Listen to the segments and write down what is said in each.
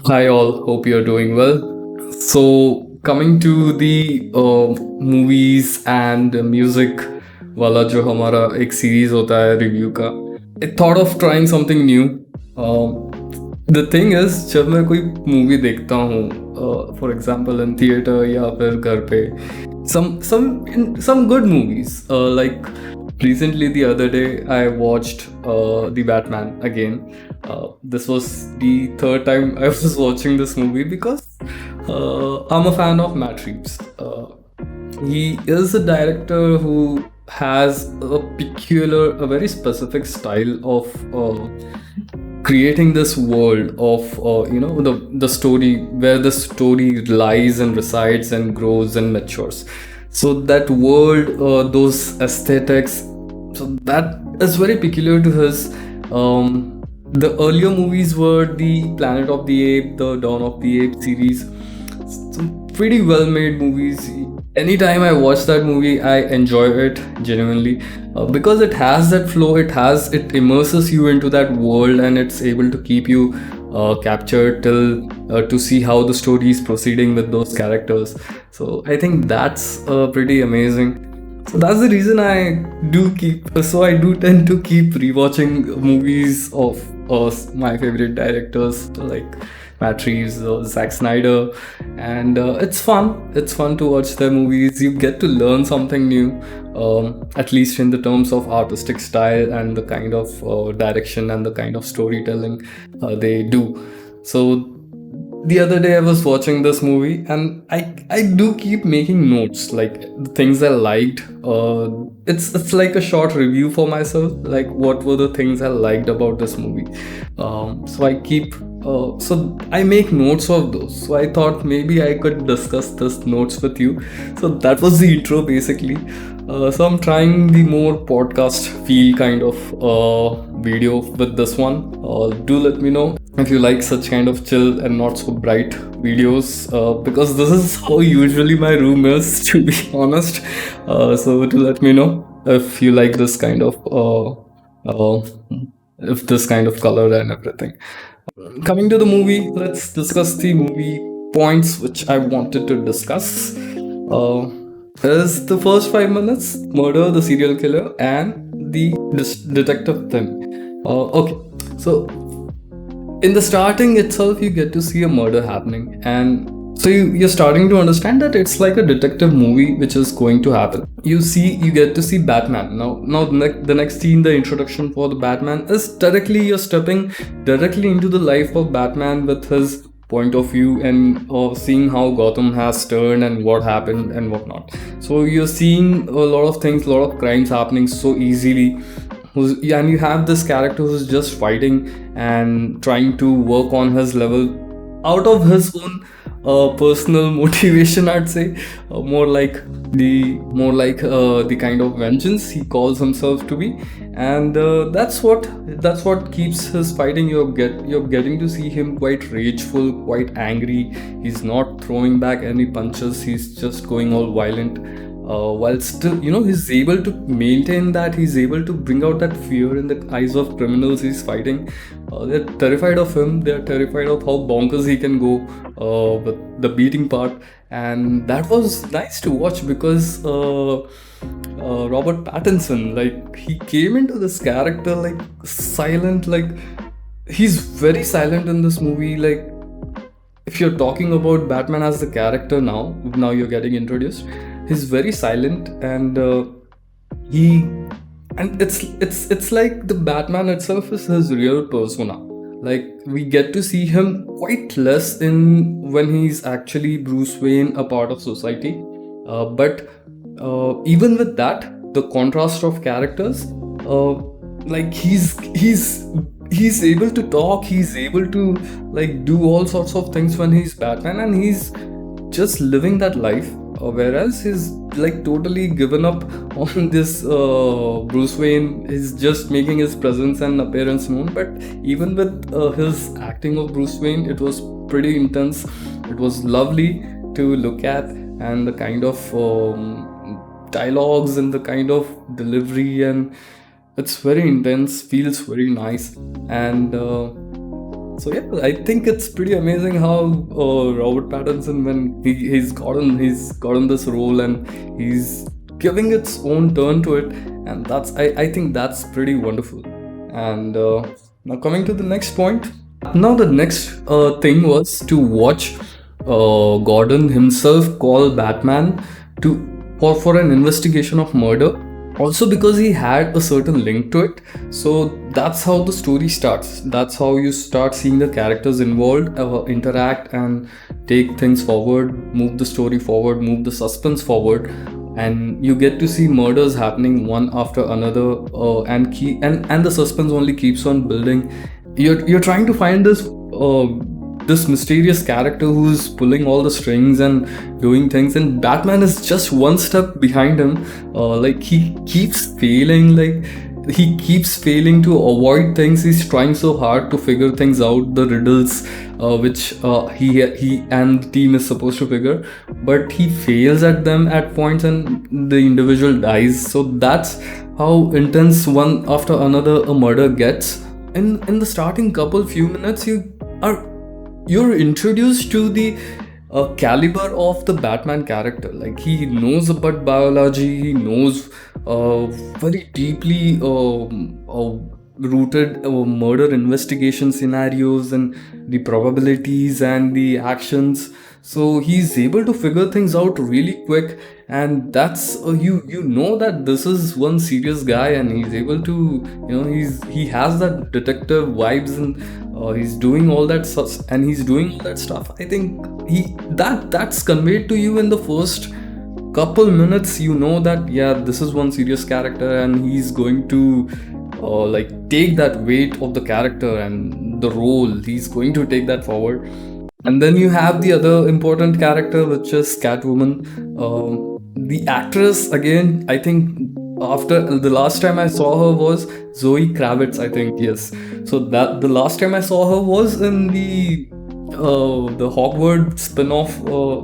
Hi all, hope you're doing well. So, coming to the movies and music वाला जो हमारा एक series होता है रिव्यू का, I thought of trying something new. The thing is, जब मैं कोई मूवी देखता हूँ, for example in theater या फिर घर पे, some good movies, like recently the other day I watched the Batman again. This was the third time I was watching this movie because I'm a fan of Matt Reeves. He is a director who has a very specific style of creating this world of the story where the story lies and resides and grows and matures. So that world, those aesthetics, so that is very peculiar to his. The earlier movies were the Planet of the Apes, the Dawn of the Apes series. Some pretty well made movies. Anytime I watch that movie, I enjoy it genuinely because it has that flow. It immerses you into that world, and it's able to keep you captured till to see how the story is proceeding with those characters. So I think that's pretty amazing. So that's the reason I do tend to keep rewatching movies of my favorite directors like Matt Reeves or Zack Snyder, and it's fun. It's fun to watch their movies. You get to learn something new, at least in the terms of artistic style and the kind of direction and the kind of storytelling they do. So the other day I was watching this movie and I do keep making notes like the things I liked. It's like a short review for myself, like what were the things I liked about this movie. So I make notes of those. So I thought maybe I could discuss this notes with you. So that was the intro basically. So I'm trying the more podcast feel kind of video with this one. Do let me know if you like such kind of chill and not so bright videos, because this is how usually my room is, to be honest. So do let me know if you like this kind of if this kind of color and everything. Coming to the movie, let's discuss the movie points which I wanted to discuss. Is the first 5 minutes murder, the serial killer, and the detective thing. Okay, so in the starting itself, you get to see a murder happening, and so you're starting to understand that it's like a detective movie which is going to happen. You get to see Batman. Now the next scene, the introduction for the Batman is directly you're stepping directly into the life of Batman with his point of view and seeing how Gotham has turned and what happened and whatnot. So you're seeing a lot of things, a lot of crimes happening so easily. And you have this character who's just fighting and trying to work on his level out of his own personal motivation, I'd say. More like the kind of vengeance he calls himself to be, and that's what keeps his fighting. You're getting to see him quite rageful, quite angry. He's not throwing back any punches. He's just going all violent, while still, he's able to maintain that. He's able to bring out that fear in the eyes of criminals he's fighting. They're terrified of him. They're terrified of how bonkers he can go with the beating part. And that was nice to watch because Robert Pattinson, like, he came into this character like silent, like he's very silent in this movie. Like, if you're talking about Batman as the character now you're getting introduced. He's very silent, and he and it's like the Batman itself is his real persona. Like, we get to see him quite less in when he's actually Bruce Wayne, a part of society. But even with that, the contrast of characters, like he's able to talk, he's able to like do all sorts of things when he's Batman, and he's just living that life, whereas he's like totally given up on this Bruce Wayne is just making his presence and appearance known. But even with his acting of Bruce Wayne, it was pretty intense. It was lovely to look at, and the kind of dialogues and the kind of delivery, and it's very intense, feels very nice. And So yeah, I think it's pretty amazing how Robert Pattinson, when he's gotten this role and he's giving its own turn to it, and I think that's pretty wonderful. And now coming to the next point. Now the next thing was to watch Gordon himself call Batman to for an investigation of murder. Also because he had a certain link to it. So that's how the story starts. That's how you start seeing the characters involved interact and take things forward, move the story forward, move the suspense forward, and you get to see murders happening one after another, and the suspense only keeps on building. You're trying to find this mysterious character who's pulling all the strings and doing things, and Batman is just one step behind him. Like he keeps failing to avoid things. He's trying so hard to figure things out, the riddles which he and the team is supposed to figure, but he fails at them at points and the individual dies. So that's how intense one after another a murder gets. In the starting couple few minutes, you're introduced to the caliber of the Batman character. Like, he knows about biology, he knows very deeply rooted murder investigation scenarios and the probabilities and the actions. So he's able to figure things out really quick, and that's you know that this is one serious guy, and he's able to, he has that detective vibes, and he's doing all that stuff, and he's doing all that stuff. I think that's conveyed to you in the first couple minutes. You know that, yeah, this is one serious character, and he's going to take that weight of the character and the role. He's going to take that forward. And then you have the other important character, which is Catwoman. The actress, again, I think after the last time I saw her was Zoe Kravitz, I think, yes. So that the last time I saw her was in the Hogwarts spin-off,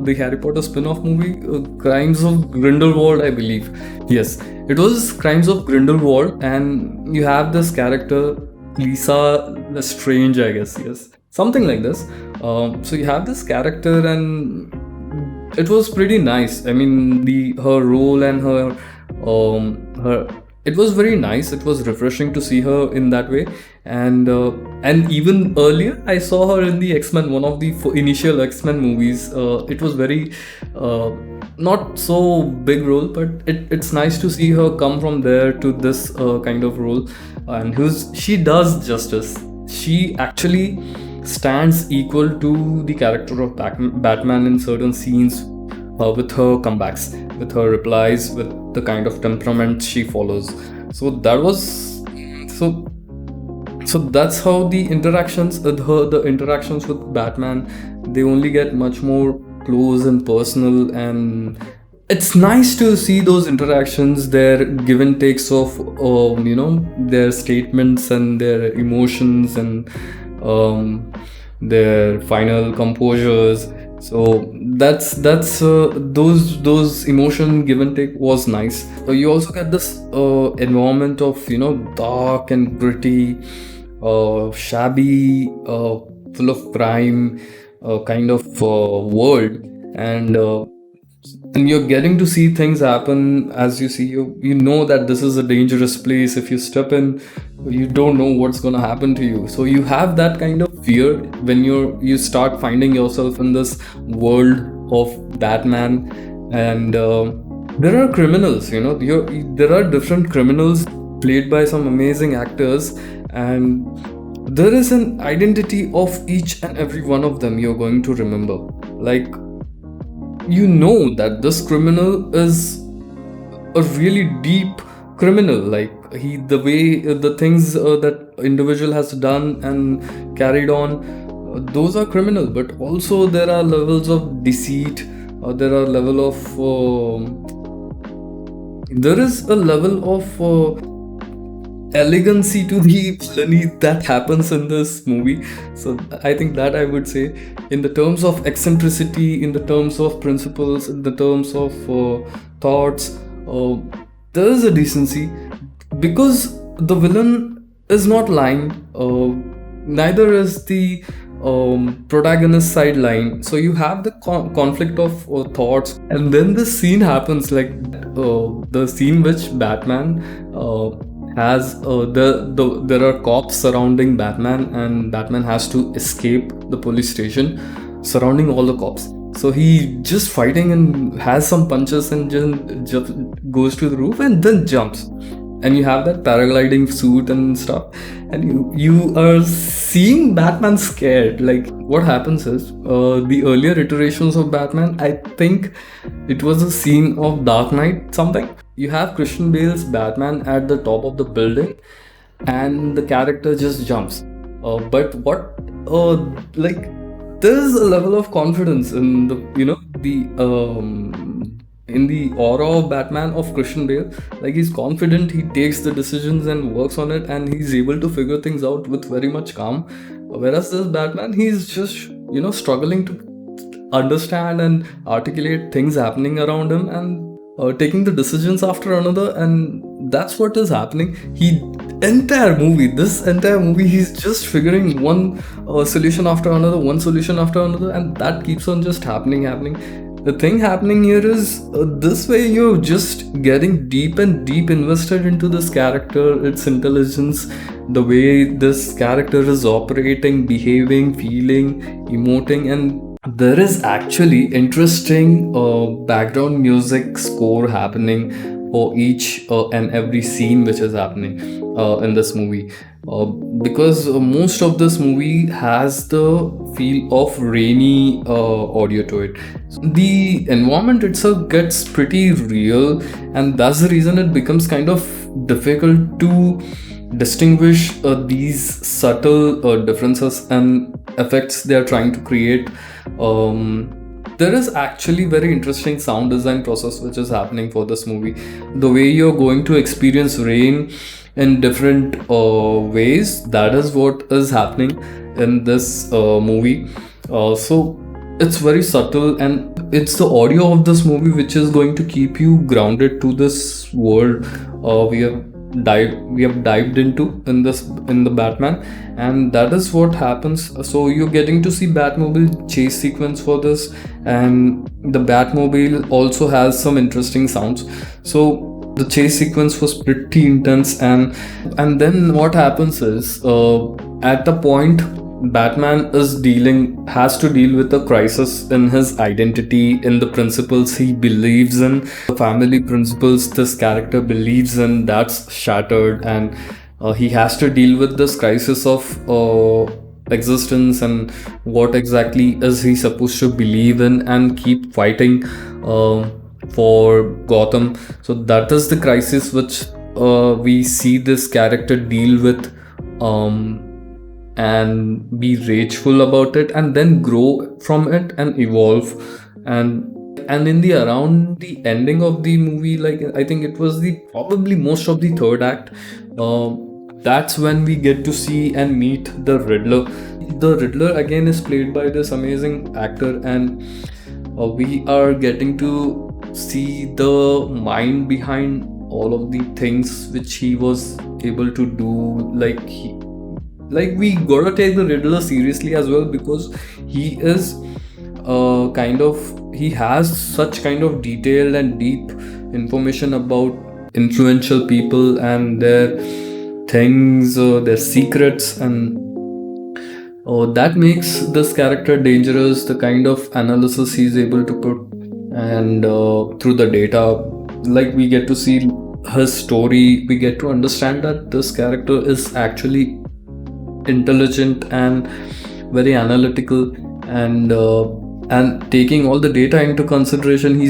the Harry Potter spin-off movie, Crimes of Grindelwald, I believe. Yes, it was Crimes of Grindelwald, and you have this character, Lisa Lestrange, I guess, yes, something like this. So you have this character, and it was pretty nice. I mean, her role and her it was very nice. It was refreshing to see her in that way. And even earlier, I saw her in the X-Men, one of the initial X-Men movies. It was very not so big role, but it's nice to see her come from there to this kind of role, and she does justice. She actually stands equal to the character of Batman in certain scenes, with her comebacks, with her replies, with the kind of temperament she follows. So that was so that's how the interactions with Batman, they only get much more close and personal, and it's nice to see those interactions, their give and takes of their statements and their emotions, and their final composures. So that's those emotion give and take was nice. You also get this environment of dark and gritty, shabby, full of crime kind of world, and you're getting to see things happen. As you see, you know that this is a dangerous place. If you step in, you don't know what's going to happen to you. So you have that kind of fear when you start finding yourself in this world of Batman. And there are criminals, there are different criminals played by some amazing actors, and there is an identity of each and every one of them you're going to remember. Like, that this criminal is a really deep criminal. Like, the things that individual has done and carried on, those are criminal. But also there are levels of deceit, there is a level of elegancy to the villainy that happens in this movie. So I think that I would say, in the terms of eccentricity, in the terms of principles, in the terms of thoughts, there is a decency, because the villain is not lying. neither is the protagonist sideline. So you have the conflict of thoughts, and then the scene happens, like the scene which Batman has there are cops surrounding Batman, and Batman has to escape the police station surrounding all the cops. So he just fighting and has some punches and just goes to the roof and then jumps. And you have that paragliding suit and stuff, and you are seeing Batman scared. Like, what happens is, the earlier iterations of Batman, I think it was a scene of Dark Knight something. You have Christian Bale's Batman at the top of the building, and the character just jumps. But what like, there's a level of confidence in the in the aura of Batman of Christian Bale. Like, he's confident, he takes the decisions and works on it, and he's able to figure things out with very much calm. Whereas this Batman, he's just struggling to understand and articulate things happening around him, and taking the decisions after another. And that's what is happening. This entire movie, he's just figuring one solution after another, and that keeps on just happening. The thing happening here is, this way you're just getting deep and deep invested into this character, its intelligence, the way this character is operating, behaving, feeling, emoting. And there is actually interesting background music score happening for each and every scene which is happening in this movie, because most of this movie has the feel of rainy audio to it. The environment itself gets pretty real, and that's the reason it becomes kind of difficult to distinguish these subtle differences and effects they are trying to create. There is actually very interesting sound design process which is happening for this movie. The way you're going to experience rain in different ways, that is what is happening in this movie. So it's very subtle, and it's the audio of this movie which is going to keep you grounded to this world we have dived into in the Batman. And that is what happens. So you're getting to see Batmobile chase sequence for this, and the Batmobile also has some interesting sounds. So the chase sequence was pretty intense, and then what happens is, at the point Batman has to deal with a crisis in his identity, in the principles he believes in, the family principles this character believes in, that's shattered. And he has to deal with this crisis of existence, and what exactly is he supposed to believe in, and keep fighting for Gotham. So that is the crisis which we see this character deal with, and be rageful about it, and then grow from it and evolve. And in the around the ending of the movie, like, I think it was probably most of the third act, that's when we get to see and meet the Riddler. The Riddler again is played by this amazing actor, and we are getting to see the mind behind all of the things which he was able to do. Like, we gotta take the Riddler seriously as well, because he is he has such kind of detailed and deep information about influential people and their things, their secrets, and that makes this character dangerous. The kind of analysis he's able to put, and through the data, like, we get to see his story, we get to understand that this character is actually intelligent and very analytical, and taking all the data into consideration,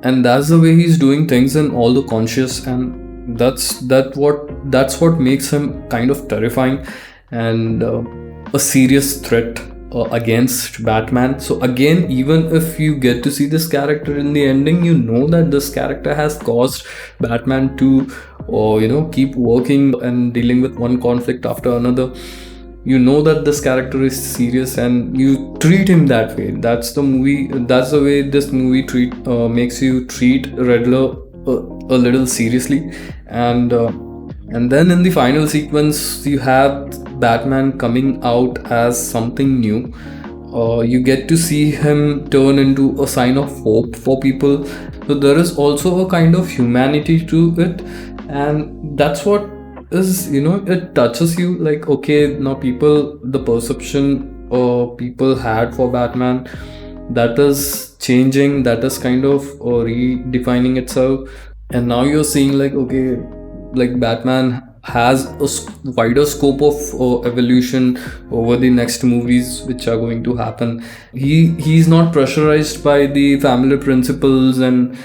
and that's the way he's doing things in all the conscious, and that's what makes him kind of terrifying, and a serious threat against Batman. So again, even if you get to see this character in the ending, you know that this character has caused Batman to keep working and dealing with one conflict after another. You know that this character is serious, and you treat him that way. That's the way this movie makes you treat Riddler a little seriously. And then in the final sequence, you have Batman coming out as something new. You get to see him turn into a sign of hope for people. So there is also a kind of humanity to it, and that's what is, it touches you. Like, okay, now the perception people had for Batman, that is changing, that is kind of redefining itself. And now you're seeing, like, okay, like Batman has a wider scope of evolution over the next movies which are going to happen. He's not pressurized by the family principles and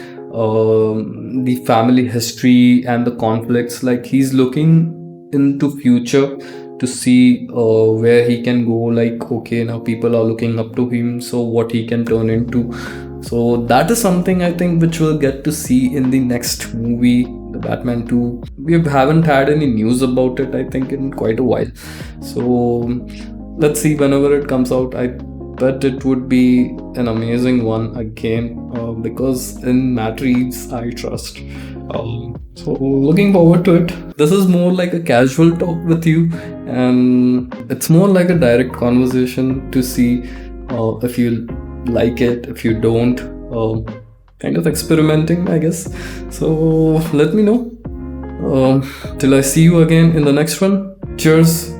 the family history and the conflicts. Like, he's looking into future to see where he can go. Like, okay, now people are looking up to him, so what he can turn into. So that is something I think which we'll get to see in the next movie, the Batman 2. We haven't had any news about it, I think, in quite a while. So let's see whenever it comes out. I bet it would be an amazing one again, because in Matt Reeves I trust. So looking forward to it. This is more like a casual talk with you, and it's more like a direct conversation to see if you like it, if you don't. Kind of experimenting, I guess. So let me know. Till I see you again in the next one. Cheers.